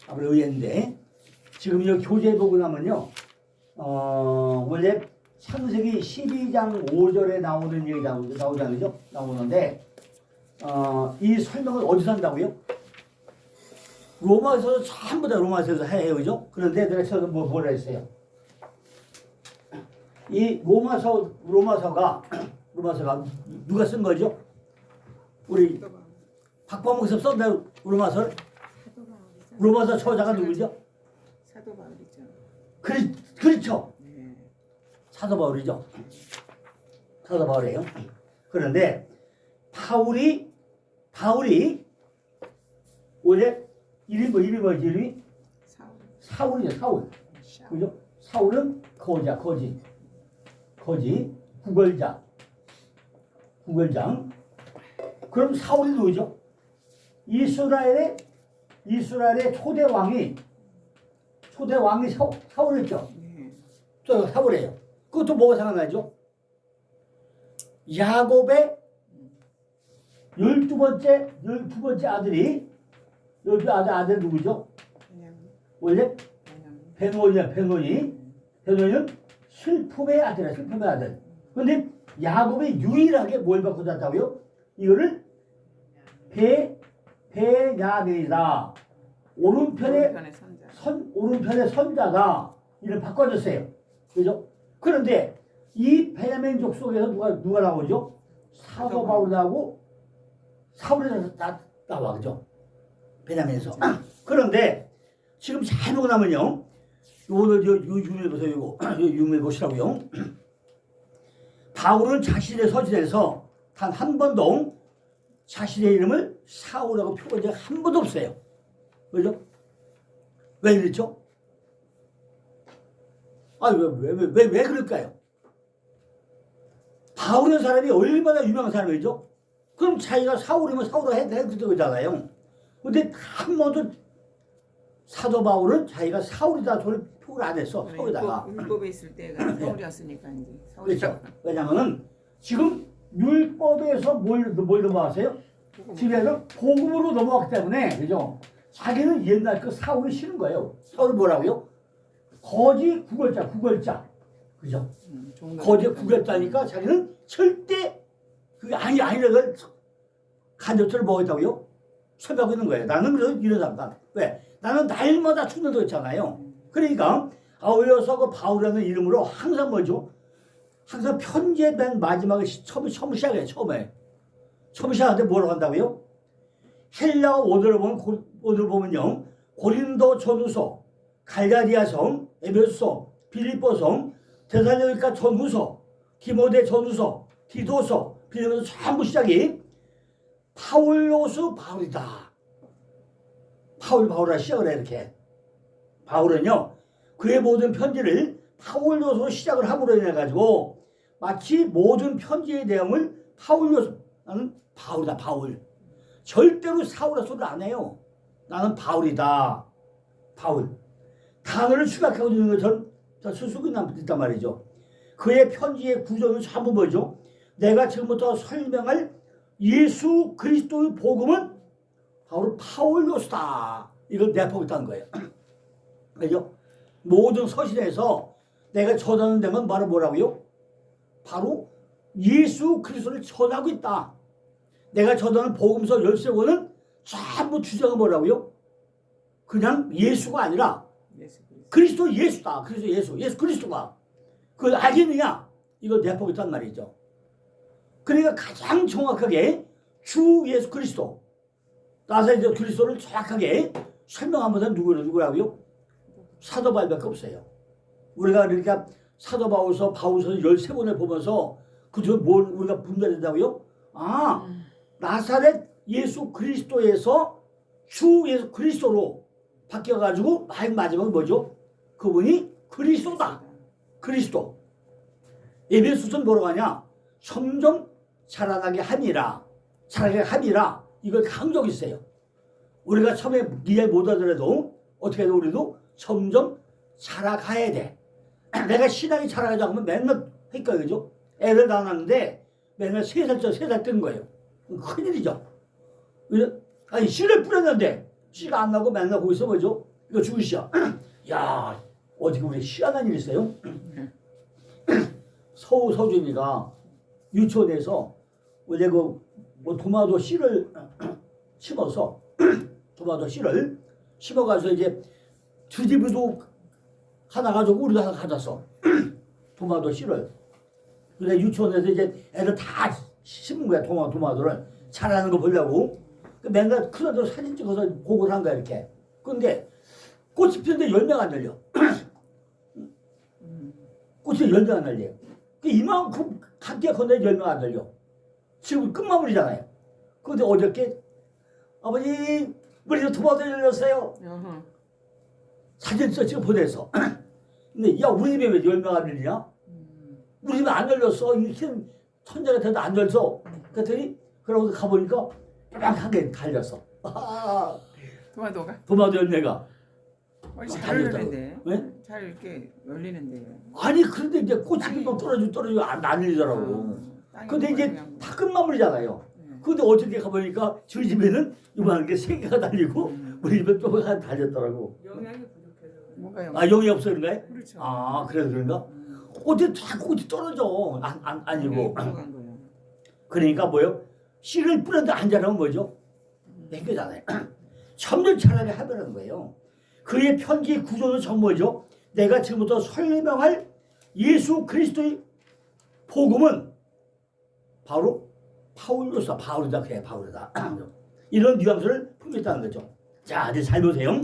아무래도 의외인데 지금 이 교재 보고 나면요 원래 창세기 12장 5절에 나오는 얘기 나오잖아요. 나오는데 이 설명을 어디서 한다고요? 로마서도 전부 다 로마서에서 해요, 그죠? 그런데 내가 저도 뭐라 했어요? 이 로마서가 누가 쓴 거죠? 우리 박범욱 선생 썼나 로마서를? 로마서 저자가 누구죠? 사도 바울이죠. 그렇죠. 네. 사도 바울이죠. 사도 바울이에요. 그런데 바울이 원래 이름이 뭐지? 이름이 사울이죠. 사울. 그죠? 사울은 거지. 구걸장. 그럼 사울이 누구죠? 이스라엘의 초대 왕이 사울이었죠. 네. 또 사울이에요. 그것도 뭐가 생각나죠? 야곱의 12번째 아들이 아들 누구죠? 원래 베노니는 슬픔의 아들. 그런데 야곱이 유일하게 뭘 받고 잤다고요? 이거를 베냐민이다. 오른편의 선자다. 이를 바꿔줬어요. 그죠? 그런데 이 베냐민 족속에서 누가 나오죠? 사도 바울이 나오고 사울이 나와. 그죠? 베냐민에서. 그런데 지금 잘 보고 나면요. 오늘 유물 보세요. 이거 유물 보시라고요. 바울은 자신의 서신에서 단 한 번도 자신의 이름을 사울이라고 표현한 적이 한 번도 없어요. 그죠? 왜 그랬죠? 왜 그럴까요? 바울이라는 사람이 얼마나 유명한 사람이죠? 그럼 자기가 사울이면 사울이라 해도 되잖아요. 근데 한 번도 사도 바울은 자기가 사울이다 소리를 표현을 안 했어. 사울이다가. 율법에 있을 때가 사울이었으니까 이제. 그렇죠. 왜냐면은 지금 율법에서 뭘 넘어왔어요? 집에서 복음으로 넘어왔기 때문에, 그죠? 자기는 옛날 그 사울이 싫은 거예요. 사울이 뭐라고요? 거지 구걸자. 그죠? 거지 구걸자니까 자기는 절대 그게 아니라고 간접적으로 먹었다고요? 설명하고 있는 거예요. 나는 그래서 이런 사람다. 왜? 나는 날마다 죽는다고 했잖아요. 그러니까 아울러서 그 바울이라는 이름으로 항상 뭐죠? 항상 편지의 맨 마지막에 처음 시작해요. 처음에 시작하는데 뭐라고 한다고요? 헬라어 오늘 보면요. 고린도 전후서, 갈라디아성, 에베소서, 빌립보성, 데살로니가 전후서, 디모데 전후서, 디도서, 빌립보서 전부 시작이 바울이다. 바울이라 시작을 해 이렇게. 바울은요. 그의 모든 편지를 바울로서 시작을 함으로 인해 가지고 마치 모든 편지의 내용을 나는 바울이다. 바울. 절대로 사울이라 소리를 안 해요. 나는 바울이다. 바울. 단어를 추격하고 있는 것처럼 수수이 있단 말이죠. 그의 편지의 구조는 전부 뭐죠? 내가 지금부터 설명할 예수 그리스도의 복음은 바로 파울로스다. 이걸 내포하고 있다는 거예요. 그죠? 모든 서신에서 내가 전하는 데만 바로 뭐라고요? 바로 예수 그리스도를 전하고 있다. 내가 전하는 복음서 13권은 전부 주제가 뭐라고요? 그냥 예수가 아니라 그리스도 예수다. 예수 그리스도가. 그걸 알겠느냐? 이걸 내포하고 있단 말이죠. 그러니까 가장 정확하게 주 예수 그리스도 나사렛 그리스도를 정확하게 설명한 것은 누구라고요? 사도 바울밖에 없어요. 우리가 그러니까 사도 바울서 13권을 보면서 그중 뭘 우리가 분별된다고요? 나사렛 예수 그리스도에서 주 예수 그리스도로 바뀌어가지고 마지막은 뭐죠? 그분이 그리스도다. 그리스도. 에베소서는 뭐라고 하냐? 점점 자라나게 함이라. 이걸 강조하고 있어요. 우리가 처음에 이해 못하더라도 어떻게 해도 우리도 점점 자라가야 돼. 내가 신앙이 자라가지 않으면 맨날 헷갈려, 그죠? 애를 낳았는데 맨날 3살 뜬 거예요. 큰일이죠. 아니 씨를 뿌렸는데 씨가 안 나고 맨날 거기서 뭐죠? 이거 죽으시죠. 야, 어떻게 우리 희한한 일이 있어요? 서주미가 유치원에서 원래 뭐 토마토 씨를 심어서 토마토 씨를 심어가지고 이제 주집에도 하나 가지고 우리도 하나 가졌어. 토마토 씨를. 근데 유치원에서 이제 애들 다 심은 거야. 토마토를 자라는 거 보려고. 맨날 큰 애들 사진 찍어서 보고를 한 거야 이렇게. 근데 꽃이 피는데 열매가 안 달려. 꽃이 열매가 안 달려. 이만큼 갖게 건데 열매가 안 달려. 지금 끝마무리잖아요. 근데 어저께 아버지 우리 토마토 열렸어요. 어허. 사진 찍어 보내서. 근데 야 우리 집에 왜 열매가 안 달리냐? 우리 집에 안 열렸어. 이렇게 천재 같은데 안 열렸어. 그랬더니 그러고 가보니까 뾰족하게 달렸어. 토마토가? 토마토 열매가. 잘 열리는데. 왜? 잘 이렇게 열리는데. 아니 그런데 이제 꽃이 뭐 떨어지고 안 열리더라고. 근데 이제 다 끝마무리잖아요. 근데 어떻게 가보니까 저희 집에는 이만한 게 3개가 달리고 우리 집에 뾰족하게 달렸더라고. 영양이 부족해서. 뭔가 용이 없어 그런가요? 그렇죠. 그래서 그런가? 어떻게 다 꽃이 떨어져. 아니고. 부족한 거예요. 그러니까 뭐요? 씨를 뿌렸는데 안 자라면 뭐죠? 맹겨잖아요. 점점 자라게 하더라는 거예요. 그의 편지 구조는 전 뭐죠? 내가 지금부터 설명할 예수 그리스도의 복음은 바로 파울로서 바울이다 그래 바울이다. 이런 뉘앙스를 품겠다는 거죠. 자 이제 잘 보세요.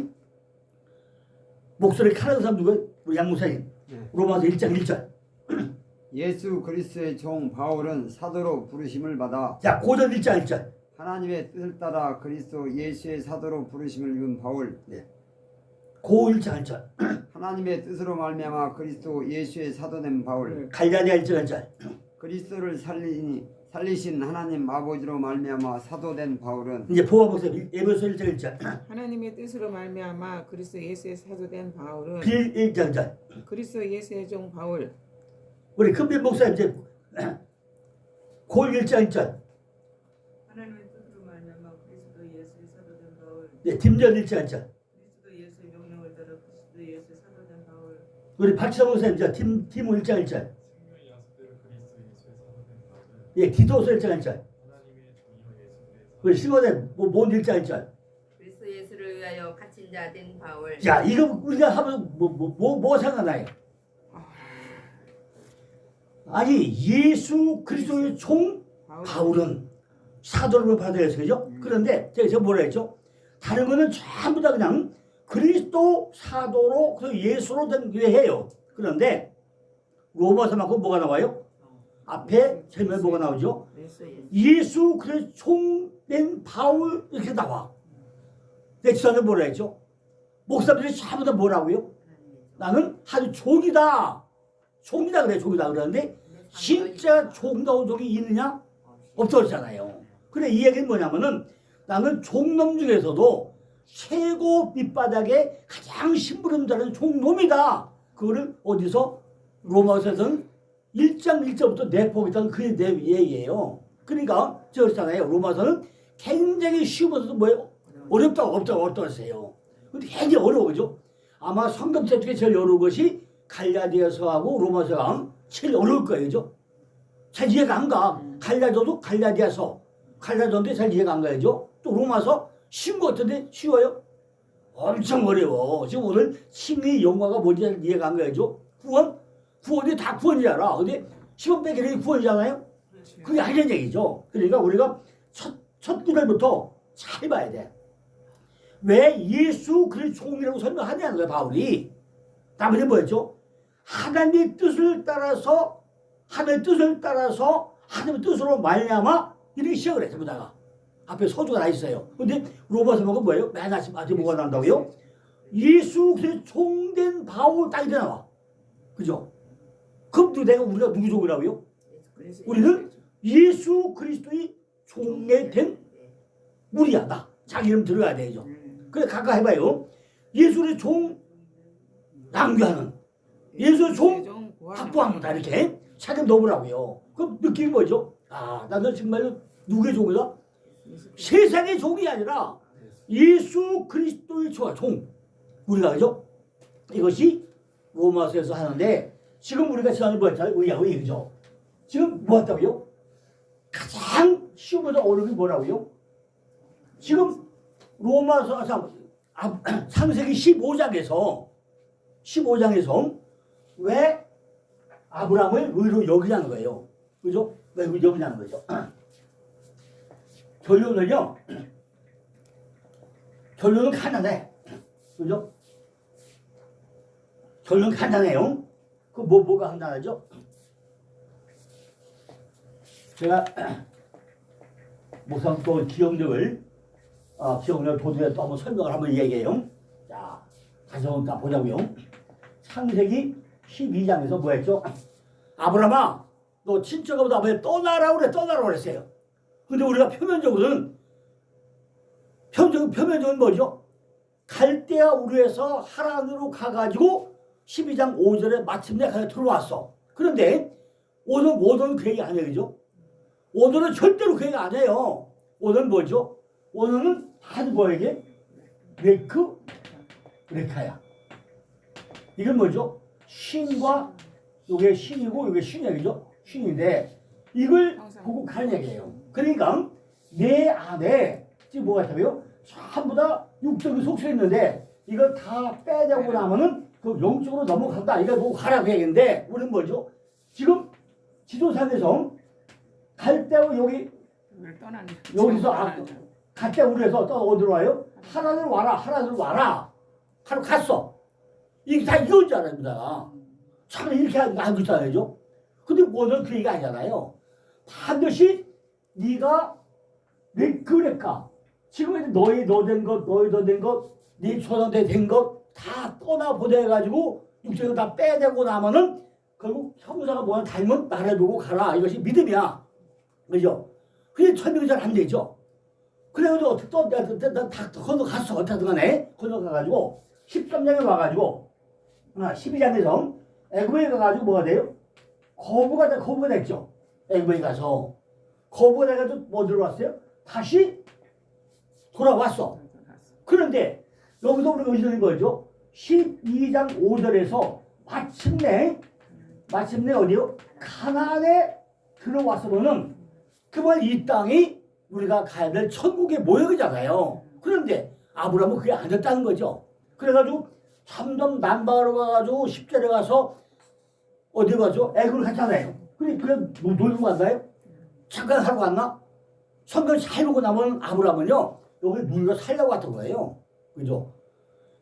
목소리 카는 사람 누구? 우리 양 목사님. 로마서 1장 1절. 예수 그리스도의 종 바울은 사도로 부르심을 받아 자 고전 1장 1절. 하나님의 뜻을 따라 그리스도 예수의 사도로 부르심을 입은 바울. 고 1장 1절. 하나님의 뜻으로 말미암아 그리스도 예수의 사도된 바울. 갈라디아 1장 1절. 그리스도를 살리신 하나님 아버지로 말미암아 사도된 바울은. 이제 보아 보세요. 에베소 1장 1절. 하나님의 뜻으로 말미암아 그리스도 예수의 사도된 바울은 빌 1장 1절. 그리스도 예수의 종 바울. 우리 큰빈 목사님 이제 골 1장 1절. 하나님의 뜻으로 말미암아 그리스도 예수의 사도된 바울. 네, 딤전 1장 1절. 그리스도 예수의 명령을 따라 그리스도 예수의 사도된 바울. 우리 박지성 목사님 이제 디모 1장 1절. 예, 디도서 1장 1절. 우리 시몬의 몬 1장 1절. 그리스도 예수를 위하여 갇힌 자 된 바울. 자, 이거 우리가 하면 뭐 생각나요? 아니 예수 그리스도의 종 바울은 사도를 받아야죠, 그죠? 그런데 제가 뭐라 했죠? 다른 거는 전부 다 그냥 그리스도 사도로 그 예수로 된 교회예요. 그런데 로마서만큼 뭐가 나와요? 앞에 설명에 뭐가 나오죠? 예수 그리스도 종된 바울 이렇게 나와. 내 지난해 뭐라 했죠? 목사들이 전부 다 뭐라고요? 나는 아주 종이다. 종이다 그래, 종이다 그러는데 진짜 종다운 종이 있느냐? 없어졌잖아요. 그래 이 얘기는 뭐냐면은 나는 종놈 중에서도 최고 밑바닥에 가장 심부름 잘하는 종놈이다. 그거를 어디서? 로마서에서는 1장 1절부터 내포했던 그 얘기예요. 그러니까 그렇잖아요. 로마서는 굉장히 쉬우면서도 뭐예요? 어렵다고 없다고 했어요. 근데 굉장히 어려워, 그죠? 아마 성경책 중에 제일 어려운 것이 갈라디아서하고 로마서가 제일 어려울 거예요, 그죠? 잘 이해가 안 가. 갈라디아도 갈라디아서인데 잘 이해가 안 가야죠. 또 로마서 쉬운 것 같은데 쉬워요? 엄청 어려워. 지금 오늘 칭의 영화가 뭔지 잘 이해가 안 가야죠. 구원이 다 구원이잖아. 근데 10원 빼기는 구원이잖아요. 그게 아니란 얘기죠. 그러니까 우리가 첫 구절부터 잘 봐야 돼. 왜 예수 그리스도 종이라고 설명하냐는 거야, 바울이. 다음에 뭐였죠? 하나님의 뜻을 따라서 하나님의 뜻으로 말미암아 이렇게 시작을 했습니다 앞에 서두가 다 있어요. 근데 로마서 보면 뭐예요? 맨 아침에 뭐가 나온다고요? 예수 그리스도 종된 바울 딱 이렇게 나와. 그죠? 그럼 우리가 누구 종이라고요? 우리는 예수 그리스도의 종에 된 우리야, 나. 자기 이름 들어가야 되죠. 그래 가까 해봐요. 예수의 종 낭귀하는, 예수의 종 확보합니다. 이렇게 차근 넣으라고요. 그럼 느낌이 뭐죠? 나는 정말 누구의 종이다? 세상의 종이 아니라 예수 그리스도의 종. 우리가 그죠? 이것이 로마서에서 하는데 지금 우리가 지난번에 뭐 했잖아요? 의하의 그죠? 지금 뭐 했다고요? 가장 쉬우면서 어려운 게 뭐라고요? 지금 로마서 창세기 15장에서 왜 아브라함을 의로 여기냐는 거예요. 그죠? 왜 의로 여기냐는 거죠. 결론은 간단해. 그죠? 결론은 간단해요. 뭐가 간단하죠? 제가 목사님 또 기억력을 도둑에 또 한번 설명을 한번 얘기해요. 자, 다시 한번 보자고요. 창세기 12장에서 뭐 했죠? 아브라함아, 너 친척보다 아버지 떠나라고 그랬어요. 근데 우리가 표면적으로는 뭐죠? 갈대아 우르에서 하란으로 가가지고 12장 5절에 마침내 가서 들어왔어. 그런데 오늘은 그 얘기 안 해요. 그죠? 오늘은 절대로 그 얘기 안 해요. 오늘은 뭐죠? 오늘은 한 뭐에게? 레카야. 이건 뭐죠? 신과 요게 신이고 요게 신이죠? 신인데 이걸 보고 가는 얘기예요. 그러니까 내 안에 지금 뭐가 있다고요? 전부 다 육적이 속해 있는데 이걸 다 빼내고 나면은 그 영적으로 넘어간다. 이거 보고 가라고 얘기인데 우리는 뭐죠? 지금 지도상에서 갈대고 여기서 갈대 우르에서 또 어디로 와요? 하나를 와라. 하러 갔어. 이게 다 이건 줄 알았습니다. 참 이렇게 알고 있잖아요. 근데 오늘 그 얘기가 아니잖아요. 반드시 네가 그랬까 지금 너희 너 된 것, 네 초상대 된 것 다 떠나보내가지고 육체를 다 빼내고 나면은 결국 형사가 뭐냐 닮은 말해두고 가라. 이것이 믿음이야. 그죠? 그게 설명이 잘 안 되죠. 그래가지고 어떻게 다 건너갔어. 어떻게 간에 건너가가지고 13장에 와가지고 12장에서 애굽에 가가지고 뭐가 돼요? 거부가 됐죠. 애굽에 가서 거부가 돼가지고 뭐 들어왔어요? 다시 돌아왔어. 그런데 여기서 우리가 의심이 뭐죠? 12장 5절에서 마침내 어디요? 가나안에 들어왔으면은 그만 이 땅이 우리가 가야 될 천국의 모형이잖아요. 그런데 아브라함은 그게 안 됐다는 거죠. 그래가지고 점점 남방으로 가가지고 10절에 가서 어디 가죠? 애굽을 갔잖아요. 그래 놀고 갔나요? 잠깐 하러 갔나? 성경 잘 보고 나면 아브라함은요 여기 눌려 살려고 갔던 거예요. 그죠?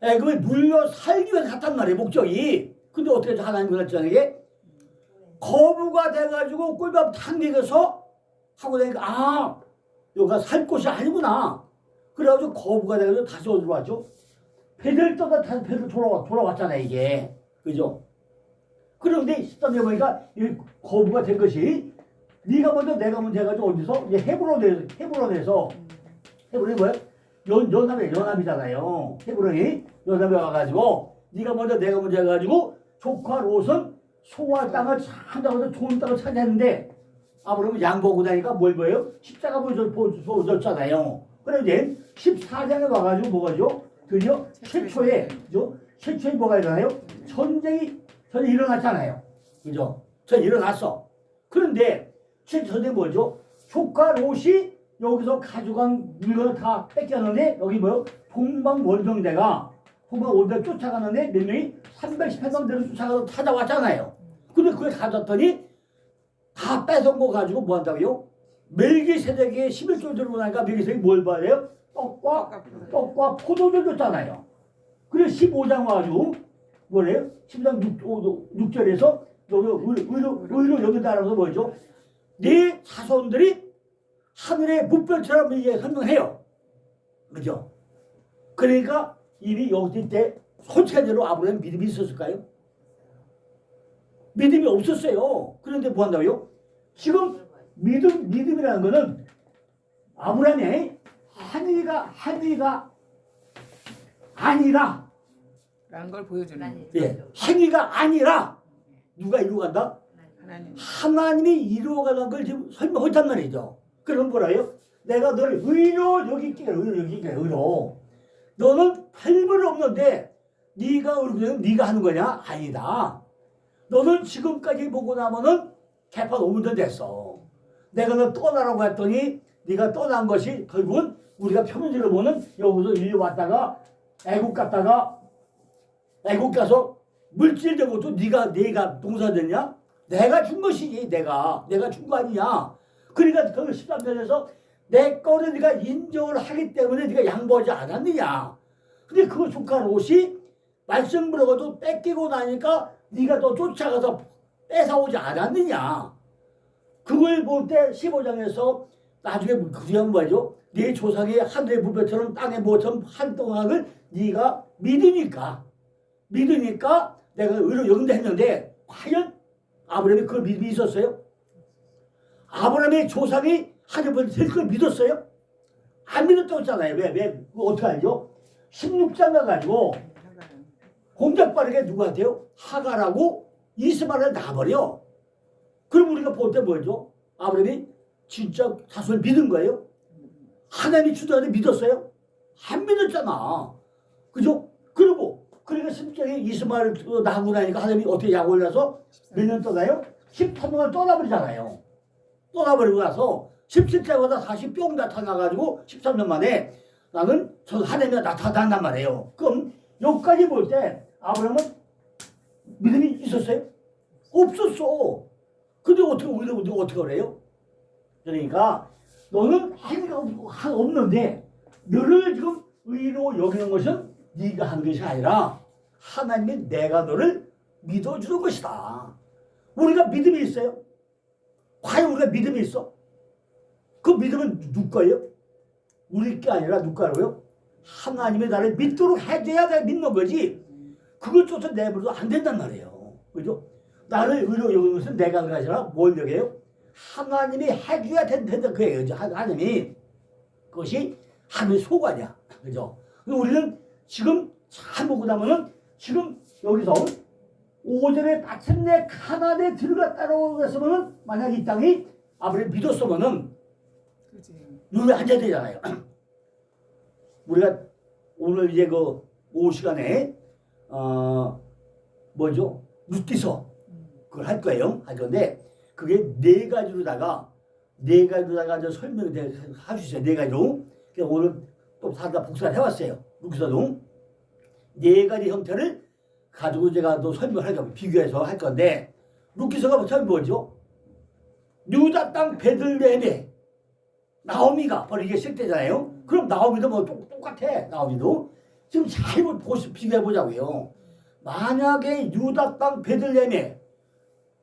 애굽에 눌려 살기 위해서 갔단 말이에요. 목적이. 근데 어떻게 하나님 그랬잖아요. 이게 거부가 돼가지고 꿀밤 탁 먹여서 하고 다니까 여기가 살 곳이 아니구나. 그래가지고 거부가 돼가지고 다시 어디로 왔죠? 배들 떠다 다시 배들 돌아왔잖아요. 이게. 그죠? 그런데 13절 보니까 이 거부가 된 것이 네가 먼저 내가 먼저 해가지고 어디서? 이제 헤브론에서 헤브론이 뭐예요? 연합이잖아요. 헤브론이 연합에 와가지고 네가 먼저 내가 먼저 해가지고 조카 롯은 소와 땅을 찾아가서 좋은 땅을 찾았는데 아브라함은 양보고 다니까 뭘 보여요? 십자가 보여줬잖아요. 그래 이제 14장에 와가지고 뭐가죠? 드디어 최초의 뭐가 일어나요? 전쟁이 일어났잖아요. 그죠? 전쟁이 일어났어. 그런데 전쟁이 뭐죠? 조카 롯이 여기서 가져간 물건을 다 뺏겼는데 여기 뭐요? 동방원정대가 쫓아가는데 몇 명이 318명대로 쫓아가서 찾아왔잖아요. 근데 그걸 가졌더니 다 뺏은 거 가지고 뭐 한다고요? 멜기세덱의 11조 들고 나니까 멜기세덱이 뭘 봐요? 떡과 포도주 줬잖아요. 그래서 15장 와가지고 뭐래요? 10장 6절에서 의로 여기 따라서 뭐죠? 네 자손들이 하늘의 묵별처럼 이게 설명해요. 그죠? 그러니까 이미 여기 때 솔직한대로 아브라함 믿음이 있었을까요? 믿음이 없었어요. 그런데 뭐 한다고요? 지금 믿음이라는 거는 아브라함의 행위가 아니라 라는 걸 보여주는 행위가 아니라 누가 이루어간다? 하나님이 이루어가는 걸 지금 설명했단 말이죠. 그럼 뭐라요? 내가 너를 의로 여기게 의로. 너는 별물 없는데 네가 얼굴에 네가 하는 거냐? 아니다. 너는 지금까지 보고 나면은 개판 5분 전 됐어. 내가 너 떠나라고 했더니 네가 떠난 것이 결국은 우리가 표면적으로 보는 여기서 일리 왔다가 애국 갔다가 애국 가서 물질 된 것도 네가 동사됐냐? 내가 준 것이지. 내가 준 거 아니냐? 그러니까 그 13절에서 내 거를 네가 인정을 하기 때문에 네가 양보하지 않았느냐? 근데 그 족한 옷이 말씀 물어가도 뺏기고 나니까 네가 또 쫓아가서 뺏어오지 않았느냐? 그걸 볼 때 15장에서 나중에 그냥 뭐죠? 네 조상이 하늘의 부배처럼 땅의 모처럼 활동하는 네가 믿으니까 내가 의로 여긴다 과연 아브라함이 그걸 믿음이 있었어요? 아브라함의 조상이 하늘을 될 믿었어요? 안 믿었다고 했잖아요. 왜? 어떻게 알죠? 16장 가가지고 공작 빠르게 누구한테요? 하갈하고 이스마엘을 놔버려. 그럼 우리가 볼 때 뭐죠? 아브라함이 진짜 자손을 믿은 거예요? 하나님이 주도하는데 믿었어요? 안 믿었잖아. 그죠? 그리고 그러니까 10장에 이스마엘을 낳고 나니까 하나님이 어떻게 약 올려서 몇 년 떠나요? 13년을 떠나버리잖아요. 떠나버리고 나서 17장마다 다시 뿅 나타나가지고 13년 만에 나는 저 하나님이 나타난단 말이에요. 그럼 여기까지 볼 때 아브라함은 믿음이 있었어요? 없었어. 근데 우리가 어떻게 그래요? 그러니까 너는 행위가 없는데 너를 지금 의로 여기는 것은 네가 한 것이 아니라 하나님이 내가 너를 믿어주는 것이다. 우리가 믿음이 있어요? 과연 우리가 믿음이 있어? 그 믿음은 누구 거예요? 우리 게 아니라 누구 거라고요? 하나님이 나를 믿도록 해줘야 내가 믿는 거지. 그것조차 내버려도 안 된단 말이에요. 그죠? 나를 의로 여기는 것은 내가 한 것이 아니라 뭘 여겨요? 하나님이 해줘야 된다 그 얘기죠. 하나님이. 그것이 하나님의 소관이야. 그죠? 우리는 지금 잘 보고 나면은 지금 여기서 5절에 마침내 가나안에 들어갔다고 했으면은 만약 이 땅이 아브라함이 믿었으면은 여기 앉아야 되잖아요. 우리가 오늘 이제 그 오후 시간에 뭐죠? 룻기서 그걸 할 거예요. 할 건데 그게 네 가지로다가 저 설명을 할 수 있어요. 네 가지로. 그래서 오늘 또 다 복사를 해왔어요. 룻기서도 네 가지 형태를 가지고 제가 또 설명을 할 겁니다. 비교해서 할 건데 룻기서가 처음 뭐죠? 유다 땅 베들레헴에 나오미가 바로 이게 실대잖아요. 그럼 나오미도 뭐 똑같아. 나오미도 지금 잘 비교해 보자고요. 만약에 유다 땅 베들레헴에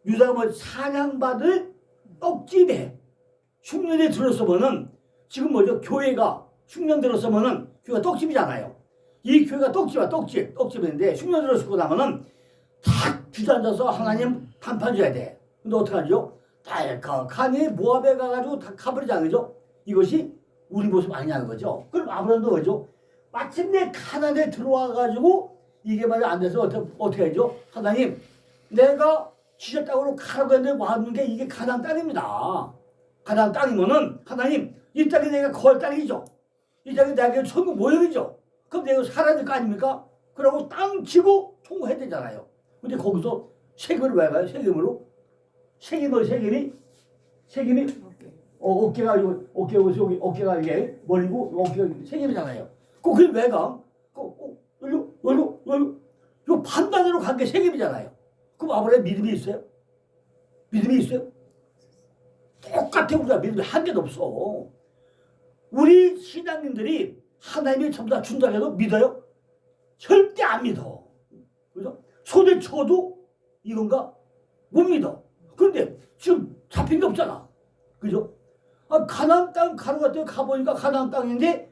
유다가 뭐 사냥받을 떡집에 흉년이 들었으면은 지금 뭐죠? 교회가 흉년 들었으면은 교회가 떡집이잖아요. 이 교회가 떡집인데 흉년 들었고 나면은 다 주저앉아서 하나님 단판 줘야 돼. 근데 어떡하죠? 달칵하니 모압에 가가지고 다 가버리지 않죠? 이것이 우리 모습 아니냐는 거죠. 그럼 아브라함도 뭐죠? 마침내 가나안에 들어와가지고 이게 말이 안 돼서 어떻게 하죠? 하나님, 내가 지적 땅으로 가라고 했는데 왔는 게 이게 가나안 땅입니다. 가나안 땅이면은 하나님, 이 땅이 내가 거할 땅이죠. 이 땅이 내게 천국 모형이죠. 그럼 내가 살아야 될 거 아닙니까? 그러고 땅 지고 통과해야 되잖아요. 근데 거기서 세금을 왜 가요? 세금이 어깨가 이게 머리고 어깨가 세금이잖아요. 그게 왜 가? 요 판단으로 간 게 세금이잖아요. 그럼 아브라함 믿음이 있어요? 믿음이 있어요? 똑같아. 우리가 믿음이 한 개도 없어. 우리 신앙인들이 하나님이 전부 다 준다고 해도 믿어요? 절대 안 믿어. 그죠? 손을 쳐도 이건가? 못 믿어. 그런데 지금 잡힌 게 없잖아. 그죠? 가나안 땅 가로갔더니 가보니까 가나안 땅인데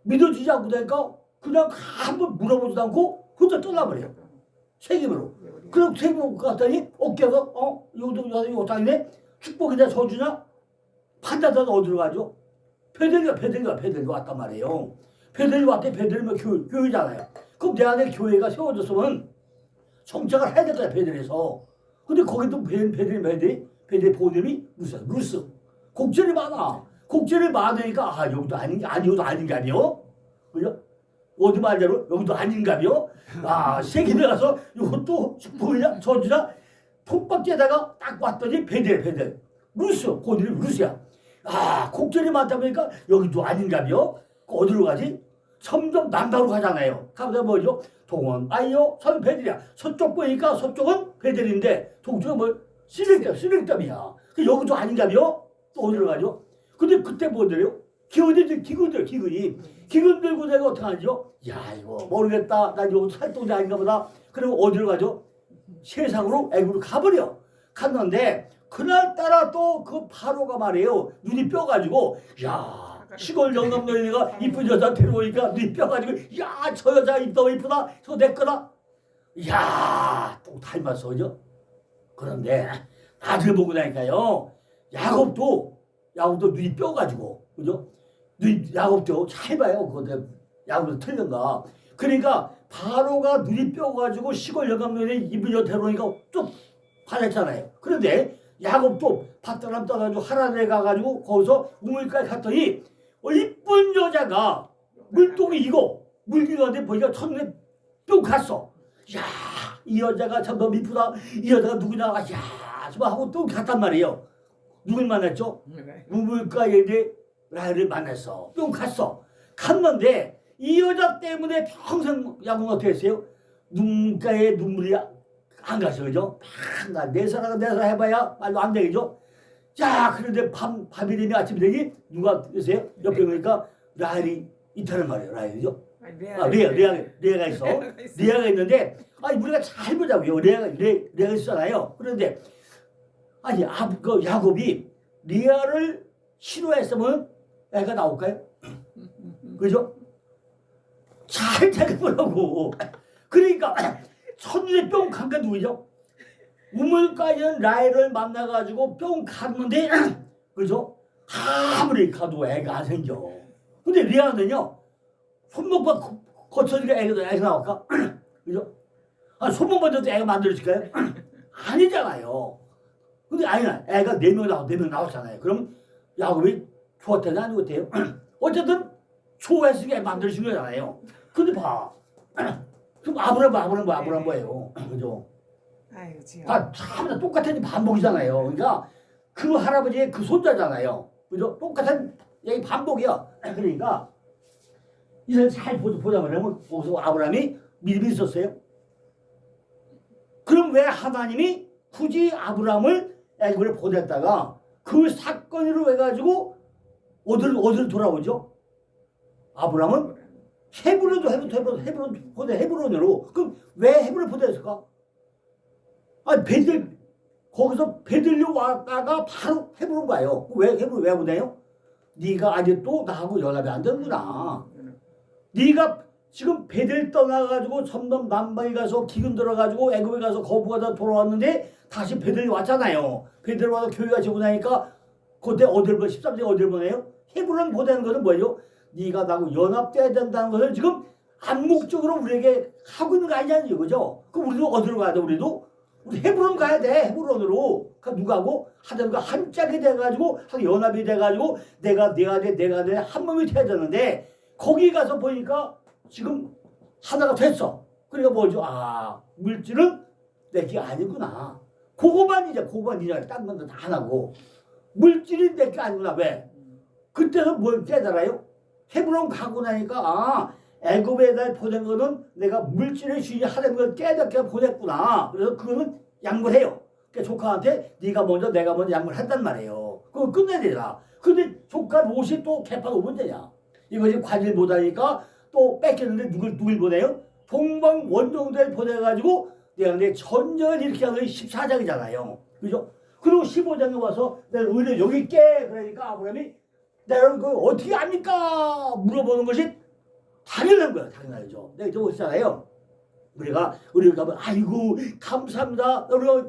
믿어지지 않고 되니까 그냥 한번 물어보지도 않고 혼자 떠나버려. 책임으로. 그럼 책임을 갔더니 어깨가 요 땅이네? 축복이냐 저주냐? 판단자는 어디로 가죠? 베들레헴 왔단 말이에요. 베들레헴 왔대. 베들레헴은 교회잖아요. 그럼 내 안에 교회가 세워졌으면 정착을 해야 될 거야. 베들레헴에서. 근데 거기도 베들레헴 보냄이 루스. 곡절이 많아. 곡절이 많으니까 여기도 아닌 게 아니요. 그죠? 어디 말대로 여기도 아닌가요? 아, 세계 들어가서 이것도 축복이냐 저주냐 톱박지에다가 딱 왔더니 베델 루스 고들이 루스야. 아, 곡절이 많다 보니까 여기도 아닌가요? 어디로 가지? 점점 남방으로 가잖아요. 가보다 뭐죠? 동원 아이요 선 베델이야. 서쪽 보니까 서쪽은 베델인데 동쪽은 뭐 시릴담이야. 그 여기도 아닌가요? 또 어디로 가죠? 근데 그때 뭐더래요? 기근 들고 내가 어떡하죠? 야, 이거 모르겠다. 난 이거 살동자 아닌가 보다. 그리고 어디로 가죠? 세상으로 애굽으로 가버려. 갔는데 그날따라 또 그 바로가 말이에요. 눈이 뼈가지고 야, 시골 영감 노인이가 이쁜 여자 데려오니까 눈이 뼈가지고 야, 저 여자 너무 이쁘다. 저 내 거다. 야, 또 닮았어. 그죠? 그런데 나중에 보고 나니까요. 야곱도 눈이 뼈가지고 그죠? 야곱도 잘 봐요. 그거 야곱도 틀린가. 그러니까 바로가 눈이 뼈가지고 시골 여감노인에 이쁜 여자 데려오니까 쭉 반했잖아요. 그런데 야곱도 밭사람 떠가지고 하란에 가가지고 거기서 우물가에 갔더니 이쁜 여자가 물동이 이고 물기가는데 보니까 첫눈에 뿅 갔어. 야, 이 여자가 참 너무 이쁘다. 이 여자가 누구냐. 야, 좀 하고 또 갔단 말이에요. 누굴 만났죠? 우물가에 이제 라헬을 만났어. 뿅 갔어. 갔는데 이 여자 때문에 평생 야구가 됐어요. 눈가에 눈물이 안 가서 그죠? 내 사랑 해봐야 말도 안 되겠죠? 자, 그런데 밤이 되니 아침이 되니 누가 계세요? 옆에 보니까 라헬이 있다는 말이에요. 라헬이죠? 레아가 있어. 레아가 있는데 아니 우리가 잘 보자고요. 레아가 있잖아요. 그런데 아니 그 야곱이 레아를 싫어했으면 애가 나올까요? 그죠? 잘 생각해보라고. 그러니까 첫눈에 뿅 간 게 누구죠? 우물가에는 라헬을 만나가지고 뿅 갔는데 그죠? 아무리 가도 애가 안 생겨. 근데 레아는요 손목만 거쳐니까 애가 나올까? 그죠? 아, 손목 먼저도 애가 만들어질까요? 아니잖아요. 근데 아니야. 애가 4명 나왔잖아요. 그럼 야곱이 좋았대나 아니고 어때요? 어쨌든 좋아했으니까 만들어진 거잖아요. 근데 봐. 그럼 아브라함 뭐예요? 그죠? 아유, 지금. 참 똑같은 반복이잖아요. 그러니까 그 할아버지의 그 손자잖아요. 그죠? 똑같은 얘기 반복이야. 그러니까 이걸 잘 보자 말하면 거기서 아브라함이 믿음이 있었어요. 그럼 왜 하나님이 굳이 아브라함을 애굽에 보냈다가 그 사건으로 해가지고 어디를 돌아오죠? 아브라함은 헤브론으로. 그럼 왜 헤브론 보냈을까? 아니 거기서 베들로 왔다가 바로 헤브론 가요. 왜 헤브론 왜 보내요? 네가 아직도 나하고 연합이 안 되는구나. 네가 지금 베들 떠나가지고 점점 남방에 가서 기근 들어가지고 애굽에 가서 거부하다 돌아왔는데 다시 베들이 왔잖아요. 베들 와서 교회가 지고 나니까 그때 어딜 13세 어딜 보내요? 헤브론 보내는 것은 뭐예요? 네가 나하고 연합돼야 된다는 것을 지금 암묵적으로 우리에게 하고 있는 거 아니냐는 이거죠. 그럼 우리도 어디로 가야 돼? 우리 헤브론 가야 돼. 헤브론으로. 그러니까 누가하고 하나님과 한 짝이 돼가지고 연합이 돼가지고 내가 돼 한 몸이 돼야 되는데 거기 가서 보니까 지금 하나가 됐어. 그러니까 뭐죠? 아, 물질은 내게 아니구나. 그거만 이제 딴 건 다 안 하고 물질이 내게 아니구나. 왜? 그때는 뭘 깨달아요? 헤브론 가고 나니까 아, 애굽에다 보낸 거는 내가 물질의 주인이 하나님을 깨닫게 보냈구나. 그래서 그거는 양보를 해요. 그러니까 조카한테 네가 먼저 내가 먼저 양보를 했단 말이에요. 그거 끝내야 되잖아. 근데 조카 롯이 또 개파가 문제냐. 이것이 관리를 못하니까 또 뺏겼는데 누굴 보내요? 동방 원정대를 보내가지고 내가 내 전쟁을 일으키게 하는 14장이잖아요. 그죠? 그리고 15장에 와서 내가 의뢰 여기 있게 그러니까 아브라함이 내가 그 어떻게 압니까? 물어보는 것이 당연한 거야. 당연하죠. 내가 저 있잖아요. 우리가 가면 아이고 감사합니다. 우리가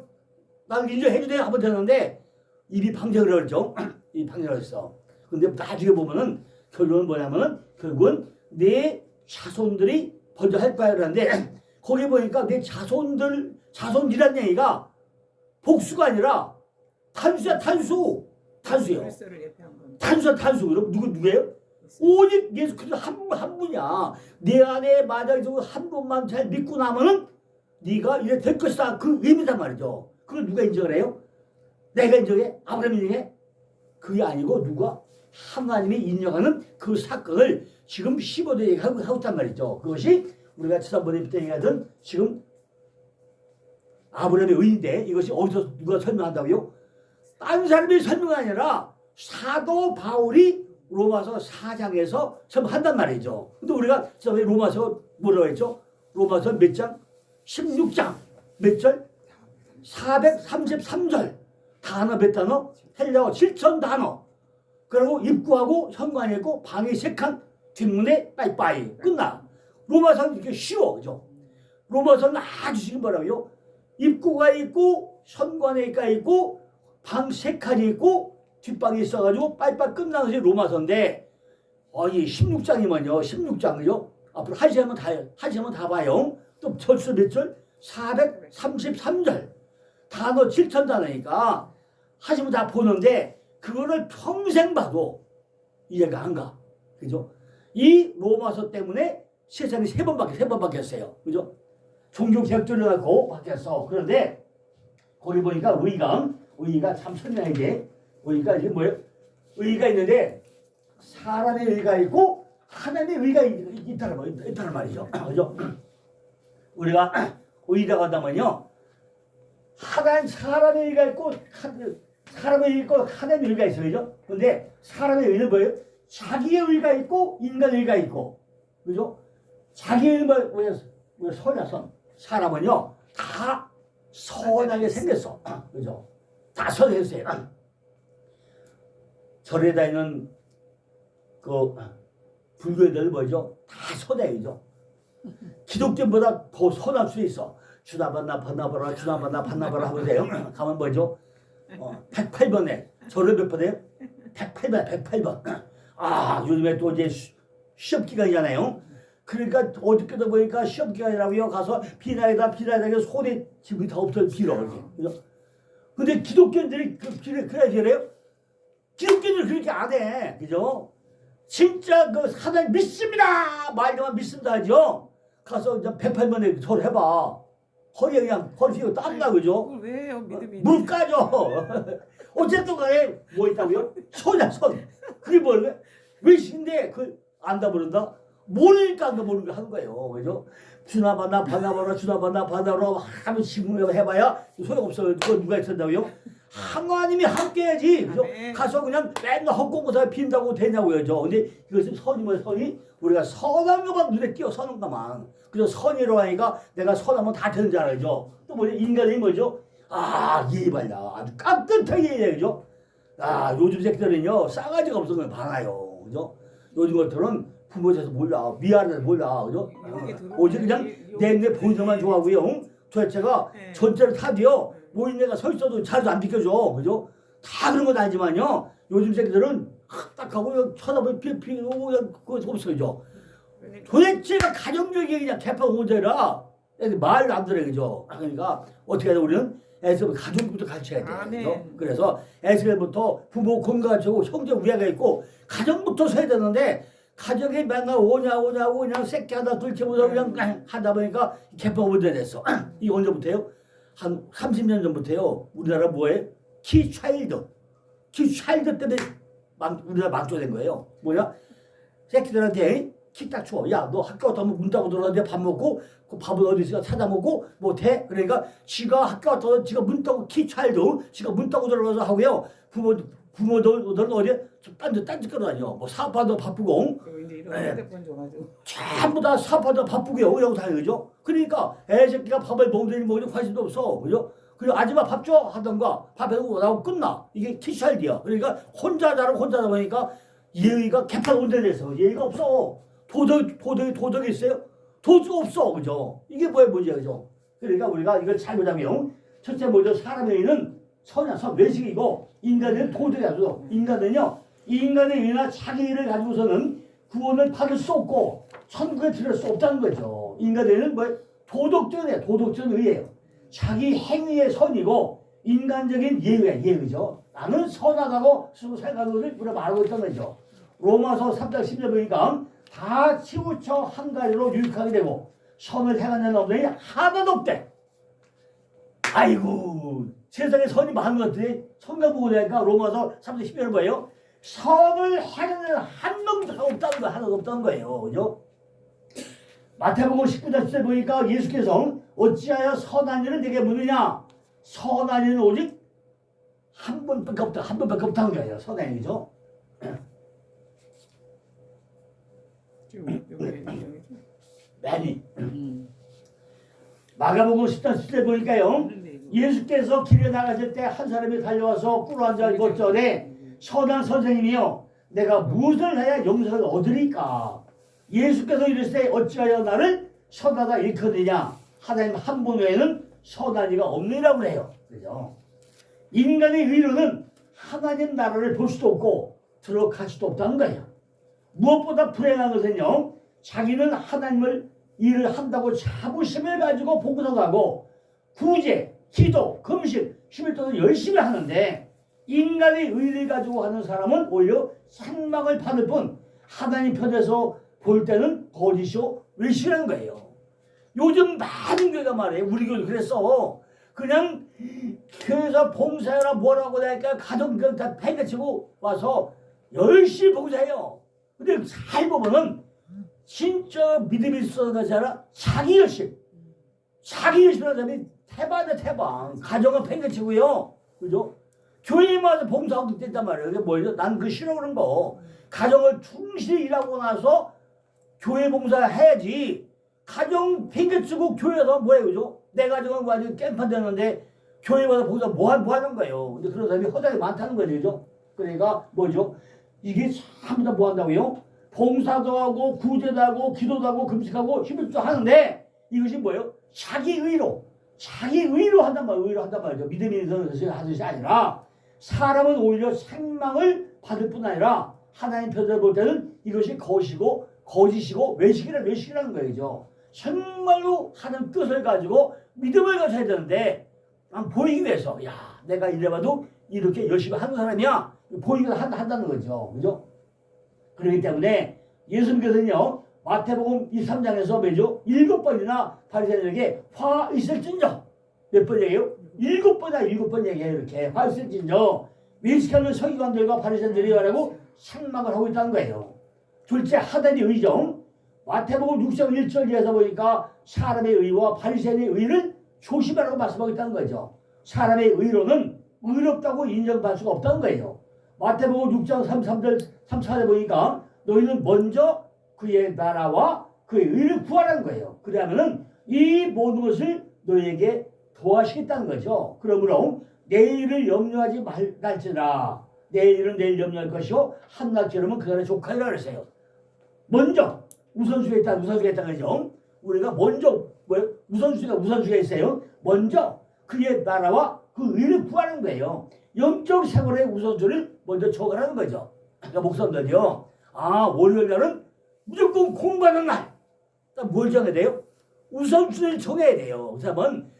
날 인정해 주네 하면 되는데 입이 방정을 그러죠. 입이 방정을 했어. 근데 나중에 보면은 결론은 뭐냐면은 결국은 내 자손들이 먼저 할 거야 그러는데 거기 보니까 내 자손이란 얘기가 복수가 아니라 단수야. 단수예요. 그리스도를 예표한 겁니다. 단수. 그럼 누구예요? 오직 예수 그리스도 한 분이야. 내 안에 만약에 한 분만 잘 믿고 나면은 네가 이래 될 것이다. 그 의미단 말이죠. 그걸 누가 인정을 해요? 내가 인정해? 아브라함이 인정해? 그게 아니고 누가? 하나님이 인정하는 그 사건을 지금 15대 얘기하고 있단 말이죠. 그것이 우리가 지난번에부터 얘기하던 지금 아브라함의 의인데 이것이 어디서 누가 설명한다고요? 딴 사람이 설명이 아니라 사도 바울이 로마서 4장에서 한단 말이죠. 근데 우리가 지난번에 로마서 뭐라고 했죠? 로마서 몇 장? 16장 몇 절? 433절 단어 몇 단어? 헬라어 7천 단어. 그리고 입구하고 현관이 있고 방이 3칸 뒷문에 빠이빠이 끝나. 로마서는 이렇게 쉬워. 그죠? 로마서는 아주 지금 뭐라고요? 입구가 있고 현관에가 있고 방 3칸이 있고 뒷방이 있어가지고 빠이빠이 끝나는 것이 로마서인데 이 16장이면요. 16장을요. 앞으로 한 시간만 다 봐요. 또 절수 몇 절? 433절. 단어 7천 단어니까 하시면 다 보는데 그거를 평생 봐도 이해가 안 가. 그죠? 이 로마서 때문에 세상이 세 번 바뀌었어요. 그죠? 종교 개혁들을 갖고 바뀌었어. 그런데 거기 보니까 의의가 참 설명하게 의의가 이게 뭐예요? 의의가 있는데 사람의 의의가 있고 하나님의 의의가 있다는 말이죠. 그죠? 우리가 의의라고 한다면요. 사람의 의의가 있고 사람의 의의가 있고 하나님의 의의가 있어요. 그죠? 근데 사람의 의의는 뭐예요? 자기의 의의가 있고 인간의 의의가 있고. 그죠? 자기의 의의는 왜 선이야 선. 사람은요. 다 선하게 생겼어. 그죠? 다 선했어요. 절에 다니는 그 불교인들 뭐죠? 다 선해요. 기독교보다 더 선할 수 있어. 주나 받나 받나보라 주나 받나 받나보라 하면 돼요. 가면 뭐죠? 108번에 절을 몇 번 해요? 108번. 요즘에 또 이제 시험 기간이잖아요. 그러니까 어저께도 보니까 시험 기간이라고요. 가서 비나이다 손에 집이 다 없어요. 빌어. 그죠? 근데 기독교인들이 그래야 되래요? 기독교인들이 그렇게 안 해. 그죠? 진짜 그 하나님 믿습니다. 말만 믿습니다 하죠. 가서 이제 108번에 절 해봐. 허리에 그냥 허리 휘고 땀나. 그죠? 그걸 왜 해요? 믿음이. 물 까져. 어쨌든 간에 뭐 있다고요? 선이야 선. 그게 뭐래? 외신데 그 안다 모른다? 모르니까 안다 모르는 거 하는 거예요. 그죠? 주나 받나 받나보라 주나 받나 받나보라 하면 지금 해봐야 소용없어요. 그거 누가 있었다고요? 하나님이 함께해야지. 그죠? 가서 그냥 맨날 헛공부사 빈다고 되냐고요. 그죠? 근데 이것은 선이면 선이 우리가 선한 것만 눈에 띄어 서는 것만. 그래서 선이라고 하니까 내가 선하면 다 되는 줄 알죠. 또 뭐죠? 인간이 뭐죠? 예의발라. 아주 깍듯하게 예의해. 그죠? 요즘 새끼들은요, 싸가지가 없어서 많아요. 그죠? 요즘 것들은 부모에서 몰라. 미안해서 몰라. 그죠? 오직 그냥 내 보이서만 좋아하고요. 도대체가 전체를 타도요, 모인내가 서 있어도 자리도 안 비켜줘. 그죠? 다 그런 건 아니지만요, 요즘 새끼들은 딱 하고 쳐다보면 그거 없어요. 도대체가 가정적인 그냥 개판 문제라 말도 안 들어요. 그죠? 그러니까 어떻게 해야 돼? 우리는 애서부터 가족부터 가르쳐야 돼요. 그래서 애서부터 부모 건강하고 형제 우애가 있고 가정부터 서야 되는데 가정이 맨날 오냐 새끼 하나 둘째보다 그냥 하다 보니까 개판 문제 됐어. 이 언제부터요? 한 30년 전부터요. 우리나라 뭐예요? 키차일드 때문에 우리나라 망조된 거예요. 뭐야? 새끼들한테 키 딱 줘. 야, 너 학교 갔다 오면 문 닫고 들어가는데 밥 먹고 그 밥은 어디서 찾아 먹고 못해? 그러니까 지가 학교 갔다 오면 지가 문 닫고 키차일드 지가 문 닫고 들어가서 하고요. 부모들은 어디에 딴짓 끌어다녀. 뭐 사업하다 바쁘고. 이제 이런 핸드폰 줘가지고. 전부 다 사업하다 바쁘게요. 이러고 다니죠. 그러니까 애 새끼가 밥을 먹는지 관심도 없어. 그죠? 그리고 아줌마 밥 줘 하던가 밥 해놓고 나오고 끝나. 이게 키차일드야. 그러니까 혼자 자라고 보니까 예의가 개판 온데돼서 예의가 없어. 도덕이 있어요? 도덕 없어. 그죠? 이게 뭐야 문제야. 그죠? 그러니까 우리가 이걸 잘 보자면 첫째 뭐죠? 사람의 의는 선이야 외식이고 인간은 도덕이 아니죠. 인간은요, 인간의 의나 자기 의를 가지고서는 구원을 받을 수 없고 천국에 들을 수 없다는 거죠. 인간의 의는 뭐 도덕적인 의예요. 자기 행위의 선이고 인간적인 예의죠. 나는 선하다고 스스로 생각하는 것을 우리가 말하고 있던 거죠. 로마서 3장 10절 보니까 다 치우쳐 한 가지로 유익하게 되고 선을 행하는 놈들이 하나도 없대. 아이고 세상에 선이 많은 것들이 성경 보고 되니까 로마서 3장 10절 뭐예요? 선을 행하는 한 놈도 없다는 거 하나도 없다는 거예요. 그죠? 마태복음 19장 10절 보니까 예수께서 어찌하여 선한 일을 내게 묻느냐? 선한 일은 오직 한 번밖에 없다. 한 번밖에 없다는 거예요. 선한 일이죠. 지금 여기 여기죠. 많이. 마가복음 10장 10절 보니까요. 그런데 이거 예수께서 길에 나가실 때 한 사람이 달려와서 꿇어 앉아 있고 전에 선한 선생님이요 내가 무엇을 해야 영생을 얻으리까? 예수께서 이르시되 어찌하여 나를 선하다 일컫느냐? 하나님 한 분 외에는 선한 이가 없느니라고 해요. 그죠? 인간의 의로는 하나님 나라를 볼 수도 없고 들어갈 수도 없다는 거예요. 무엇보다 불행한 것은요 자기는 하나님을 일을 한다고 자부심을 가지고 봉사도 하고 구제, 기도, 금식, 11조도 열심히 하는데 인간의 의를 가지고 하는 사람은 오히려 책망을 받을 뿐 하나님 편에서 볼 때는 거짓이요 외식이라는 거예요. 요즘 많은 교회가 말해요. 우리 교회도 그랬어. 그냥 교회에서 봉사해라 뭐라고 하니까 가정 다 팽개치고 와서 열심히 봉사해요. 근데 잘 보면은 진짜 믿음이 있어서 그렇지 않아? 자기 열심 하는 사람이 태반이야 태반. 가정은 팽개치고요. 그죠? 교회에 와서 봉사하고 있단 말이에요. 그게 뭐예요? 난 그 싫어 그런 거. 가정을 충실히 일하고 나서 교회 봉사해야지. 가정 팽개치고 교회에서 뭐예요? 그죠? 내 가정은 완전 깽판 되는데 교회 와서 봉사 뭐 하는 거예요? 근데 그런 사람이 허다하게 많다는 거죠. 그죠? 그러니까 뭐죠? 이게 전부 다 뭐 한다고요? 봉사도 하고 구제도 하고 기도도 하고 금식하고 11조 하는데 이것이 뭐예요? 자기 의로 한단 말이에요. 의로 한단 말이죠. 믿음이 있어서 하는 것이 아니라 사람은 오히려 책망을 받을 뿐 아니라 하나님 편에서 볼 때는 이것이 거시고 거짓이고 외식이라는 거죠. 정말로 하는 뜻을 가지고 믿음을 가져야 되는데 보이기 위해서 야 내가 이래봐도 이렇게 열심히 하는 사람이야 보이기 위해서 한다는 거죠. 그죠? 그렇기 때문에 예수님께서는요 마태복음 23장에서 매주 7번이나 바리새인에게 화 있을진저 몇 번 얘기해요? 7번 얘기해요. 이렇게 화 있을진저 외식하는 서기관들과 바리새인들이 하라고 책망을 하고 있다는 거예요. 둘째 하나님의 의정 마태복음 6장 1절에서 보니까 사람의 의와 바리새인의 의를 조심하라고 말씀하고 있다는 거죠. 사람의 의로는 의롭다고 인정받을 수가 없다는 거예요. 마태복음 6장 33절 34절에 보니까 너희는 먼저 그의 나라와 그의 의를 구하라는 거예요. 그러면은 이 모든 것을 너희에게 도와주겠다는 거죠. 그러므로 내일을 염려하지 말지라. 내일은 내일 염려할 것이요 한낮처럼은 그날의 족하리라 그랬어요. 먼저 우선순위가 있다는 거죠. 우리가 먼저 우선순위가 있어요. 먼저 그의 나라와 그 의를 구하는 거예요. 영적 생활의 우선순위를 먼저 정하라는 거죠. 그러니까 목사님들이요. 월요일날은 무조건 공부하는 날. 뭘 정해야 돼요? 우선순위를 정해야 돼요. 그 사람은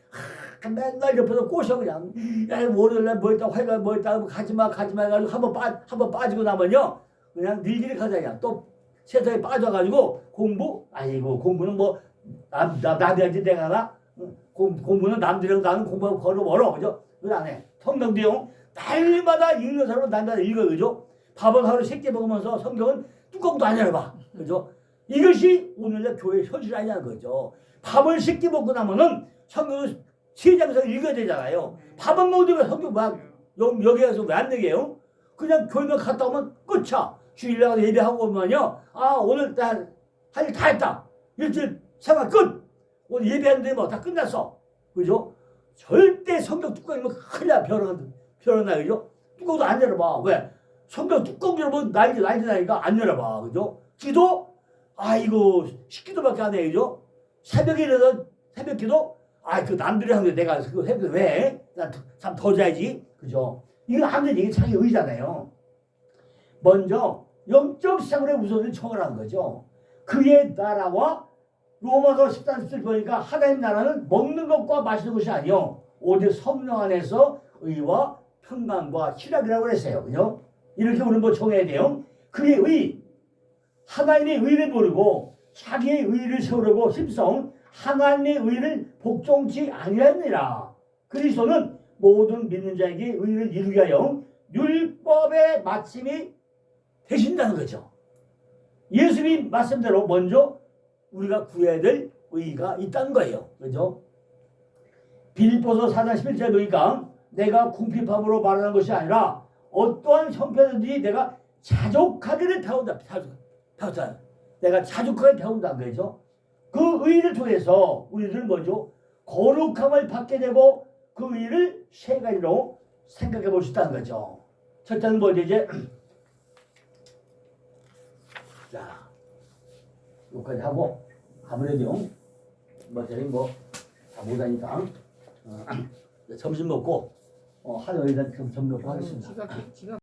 맨날 옆에서 꼬셔 그냥. 야 월요일날 뭐 있다 화요일날 뭐 있다 가지마 해가지고 한번 빠지고 나면요. 그냥 일일이 가자야. 또 세상에 빠져가지고 공부는 뭐 남들한테 내가 나 공부는 남들이랑 나는 공부하고 걸어 멀어 그죠? 그걸 안 해. 성경도요 날마다 읽는 사람은 날마다 읽어요 그죠? 밥은 하루 3끼 먹으면서 성경은 뚜껑도 안 열어봐 그죠? 이것이 오늘날 교회 현실 아니냐는 거죠. 밥을 3끼 먹고 나면은 성경을 3장에서 읽어야 되잖아요. 밥은 먹으면 성경 막 여기 와서 왜 안 얘기해요? 그냥 교회만 갔다 오면 끝이야. 주일날 가서 예배하고 오면요. 오늘 할 일 다 했다. 일주일 생활 끝. 오늘 예배하는데 뭐 다 끝났어. 그죠? 절대 성경 뚜껑이면 큰일 나. 벼러나 그죠? 뚜껑도 안 열어봐. 왜? 성경 뚜껑 열어보면 난리 나니까 안 열어봐. 그죠? 기도? 아이고 10기도밖에 안 해. 그죠? 새벽에 일어나서 새벽 기도? 그 남들이 하는데 내가 그거 해도 왜? 난 참 더 자야지. 그죠? 이거 안 되지. 이게 자기 의잖아요. 먼저 영적 생활의 우선을 정하라는 거죠. 그의 나라와 로마서 14장 10절 보니까 하나님 나라는 먹는 것과 마시는 것이 아니요 오직 성령 안에서 의와 평강과 희락이라고 그랬어요. 그죠? 이렇게 우리는 뭐 정해야 돼요. 그의 의, 하나님의 의를 모르고 자기의 의를 세우려고 힘써 하나님의 의를 복종치 아니하느니라. 그리스도는 모든 믿는 자에게 의를 이루게 하여 율법의 마침이 되신다는 거죠. 예수님 말씀대로 먼저 우리가 구해야 될 의가 있다는 거예요. 그죠? 빌립보서 4장 11절에 보니까 내가 궁핍함으로 말하는 것이 아니라 어떠한 형편이든지 내가 자족하기를 배운다. 배웠다. 내가 자족하게 배운다는 거죠. 그 의를 통해서 우리들은 먼저 거룩함을 받게 되고 그 의를 세 가지로 생각해 볼 수 있다는 거죠. 첫째는 뭐죠? 이제 자, 여기까지 하고 아무래도 저희 다 못하니까 점심 먹고 하루 일단 점심 먹고 하겠습니다. 지각